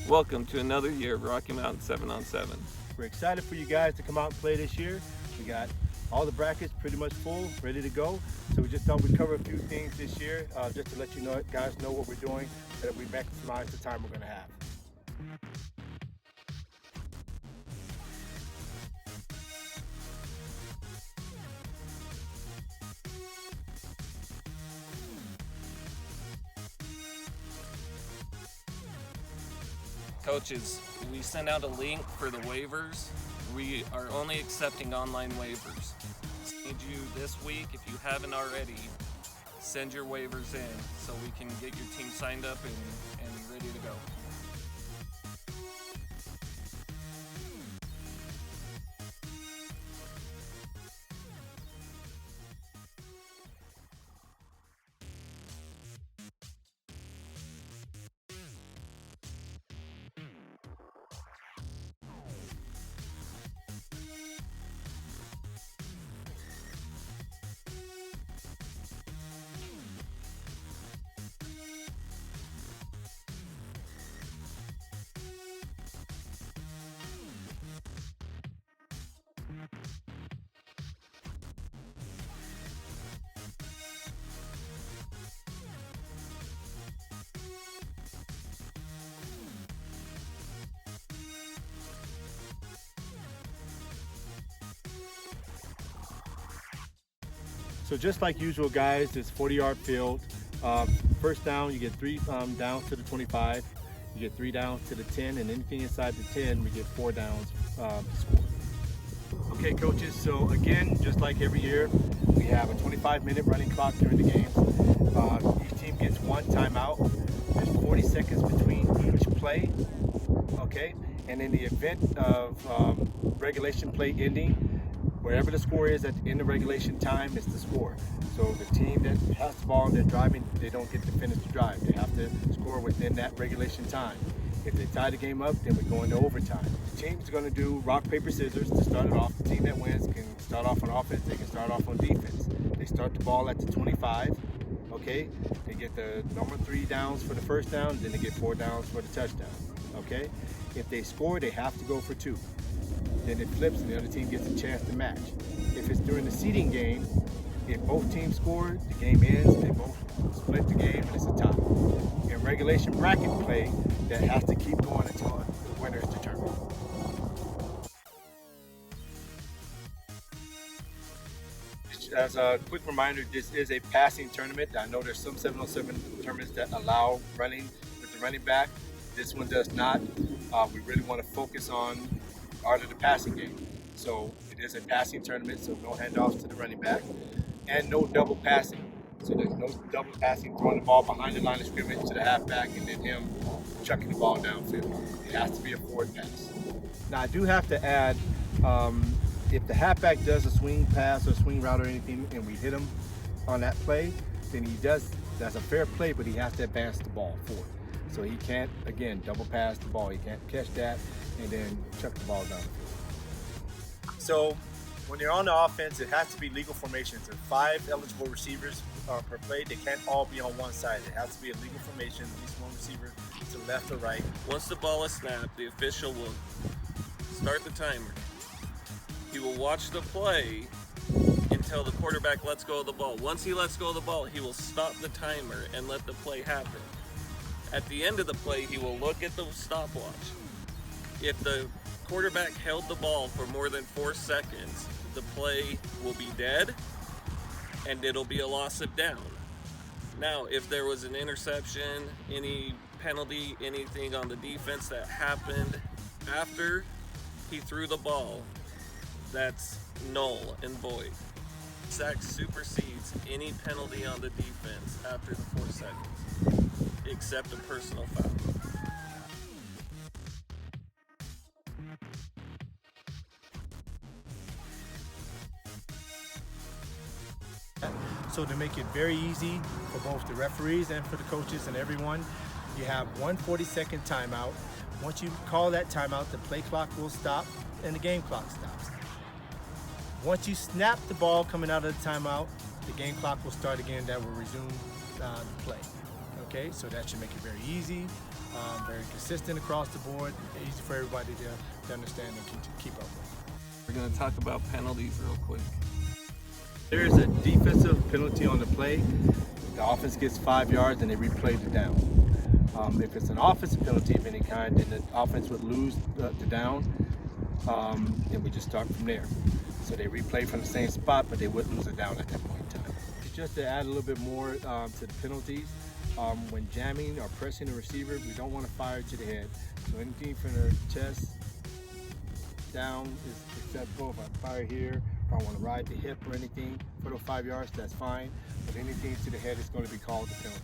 Welcome to another year of Rocky Mountain 7-on-7. We're excited for you guys to come out and play this year. We got all the brackets pretty much full, ready to go. So we just thought we'd cover a few things this year, just to let you know, guys know what we're doing, so that we maximize the time we're going to have. Coaches, we sent out a link for the waivers. We are only accepting online waivers. Need you this week, if you haven't already, send your waivers in so we can get your team signed up and ready to go. So just like usual, guys, it's 40-yard field. First down, you get 3 downs to the 25. You get 3 downs to the 10, and anything inside the 10, we get 4 downs to score. Okay, coaches, so again, just like every year, we have a 25-minute running clock during the games. Each team gets 1 timeout. There's 40 seconds between each play, okay? And in the event of regulation play ending, wherever the score is at the end of regulation time, it's the score. So the team that has the ball and they're driving, they don't get to finish the drive. They have to score within that regulation time. If they tie the game up, then we go into overtime. The team's going to do rock, paper, scissors to start it off. The team that wins can start off on offense, they can start off on defense. They start the ball at the 25, okay? They get the number 3 downs for the first down, then they get 4 downs for the touchdown, okay? If they score, they have to go for 2. Then it flips and the other team gets a chance to match. If it's during the seeding game, if both teams score, the game ends, they both split the game and it's a tie. In regulation bracket play, that has to keep going until the winner is determined. As a quick reminder, this is a passing tournament. I know there's some 7-on-7 tournaments that allow running with the running back. This one does not. We really want to focus on art of the passing game. So it is a passing tournament, so no handoffs to the running back and no double passing. So there's no double passing, throwing the ball behind the line of scrimmage to the halfback and then him chucking the ball downfield. It has to be a forward pass. Now I do have to add, if the halfback does a swing pass or swing route or anything and we hit him on that play, then that's a fair play, but he has to advance the ball forward. So he can't, again, double pass the ball. He can't catch that and then chuck the ball down the field. So when you're on the offense, it has to be legal formations. There are 5 eligible receivers per play. They can't all be on one side. It has to be a legal formation, at least 1 receiver to the left or right. Once the ball is snapped, the official will start the timer. He will watch the play until the quarterback lets go of the ball. Once he lets go of the ball, he will stop the timer and let the play happen. At the end of the play, he will look at the stopwatch. If the quarterback held the ball for more than 4 seconds, the play will be dead and it'll be a loss of down. Now, if there was an interception, any penalty, anything on the defense that happened after he threw the ball, that's null and void. Sack supersedes any penalty on the defense after the 4 seconds, except a personal foul. So to make it very easy for both the referees and for the coaches and everyone, you have 1 40-second timeout. Once you call that timeout, the play clock will stop and the game clock stops. Once you snap the ball coming out of the timeout, the game clock will start again. That will resume the play. Okay, so that should make it very easy, very consistent across the board, easy for everybody to understand and keep up with. We're going to talk about penalties real quick. There is a defensive penalty on the play. The offense gets 5 yards and they replay the down. If it's an offensive penalty of any kind, then the offense would lose the down, and we just start from there. So they replay from the same spot, but they would lose it down at that point in time. Just to add a little bit more to the penalties, when jamming or pressing the receiver, we don't want to fire to the head. So anything from the chest down is acceptable. If I fire here, if I want to ride the hip or anything for those 5 yards, that's fine. But anything to the head is going to be called a penalty.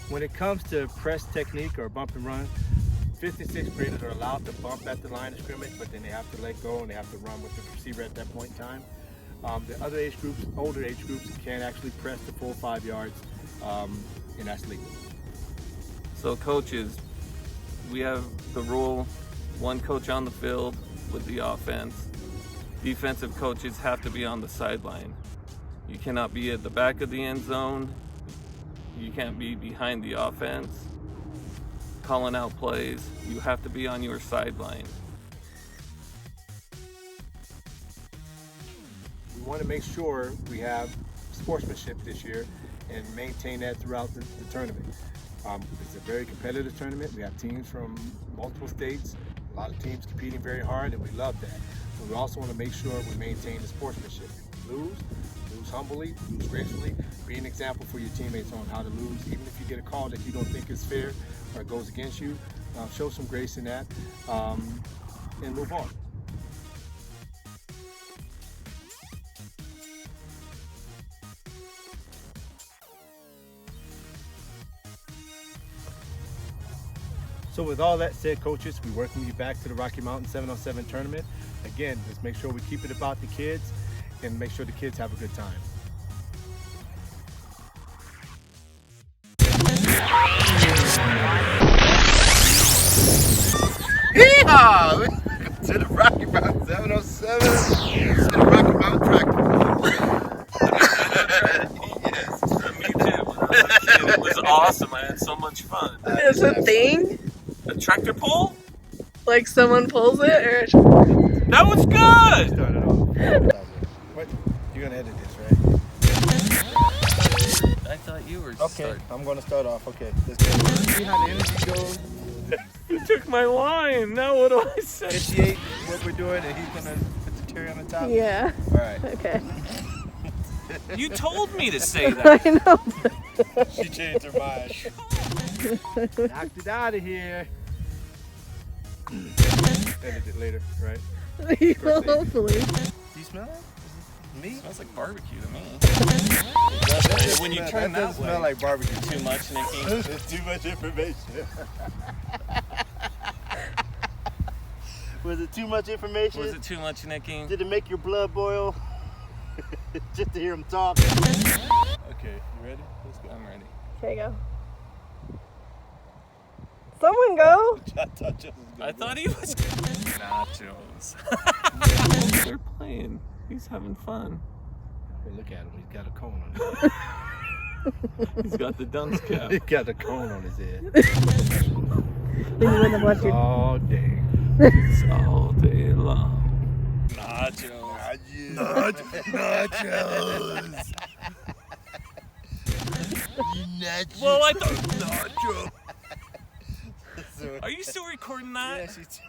When it comes to press technique or bump and run, 5th and 6th graders are allowed to bump at the line of scrimmage, but then they have to let go and they have to run with the receiver at that point in time. The other age groups, older age groups, can actually press the full 5 yards, and that's legal. So coaches, we have the rule, one coach on the field with the offense. Defensive coaches have to be on the sideline. You cannot be at the back of the end zone. You can't be behind the offense calling out plays. You have to be on your sideline. We want to make sure we have sportsmanship this year and maintain that throughout the tournament. It's a very competitive tournament. We have teams from multiple states, a lot of teams competing very hard, and we love that. But we also want to make sure we maintain the sportsmanship. If we lose humbly, lose gracefully, be an example for your teammates on how to lose. Even if you get a call that you don't think is fair or goes against you, show some grace in that, and move on. So with all that said, coaches, we welcome you back to the Rocky Mountain 7-on-7 tournament. Again, let's make sure we keep it about the kids and make sure the kids have a good time. Yeehaw! Welcome to the Rocky Mountain 707. To the Rocky Mountain track. Yes. Me too. It was awesome. I had so much fun. It's a thing? A tractor pull? Like someone pulls it, or That was good! Start it off. What? You're gonna edit this, right? I thought you were Okay, I'm gonna start off. Okay, let's go. See how the energy goes. You took my line. Now what do I say? Initiate what we're doing, and he's gonna put the cherry on the top. yeah. All right. Okay. You told me to say that. I know. She changed her mind. Knocked it out of here. Edit it later, right? Hopefully. Do you smell it? Is it me? Smells like barbecue to me. That When you doesn't turn that doesn't smell way. like barbecue. Too much, Nikki. It's too much information. Was it too much information? Was it too much, Nikki? Did it make your blood boil? Just to hear him talk. Okay, you ready? Let's go. I'm ready. Okay, go. Someone go. I thought he was nachos. They're playing. He's having fun. Hey, look at him. He's got a cone on his head. He's got the dunce cap. He's got a cone on his head. Then you wouldn't have watched your... All day. It's all day long. Nachos. Nachos. Nachos. Well, I thought Are you still recording that? Yeah, she's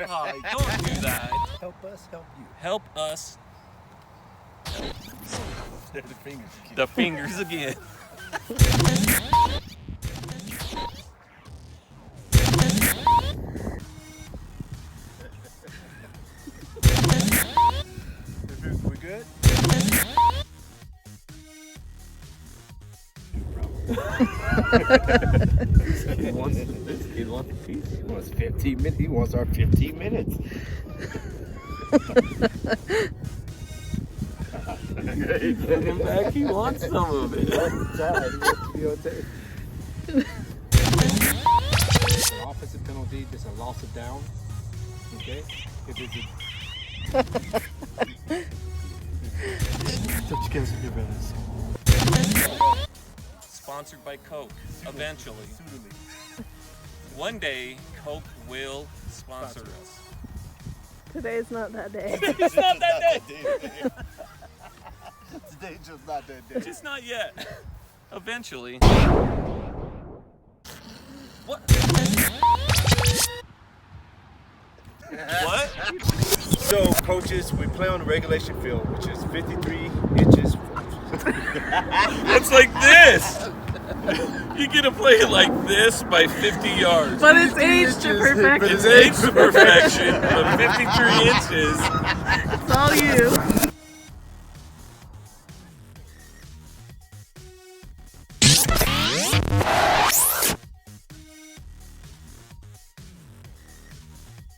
Oh, don't do that. help us, help you. Help us. They're the fingers. The fingers again. We good? He wants a piece. He wants 15 minutes. He wants our 15 minutes. Send him back. He wants some of it. It's an offensive penalty, just a loss of down. Okay? If it's Don't you guys give us? Sponsored by Coke, eventually. One day, Coke will sponsor us. Today's not that day. It's not that day. Today's just not that day. Just not yet. Eventually. What? What? So, coaches, we play on the regulation field, which is 53 inches. It's like this. You get to play it like this by 50 yards. But it's aged to perfection. It's aged to perfection, but 53 inches. It's all you.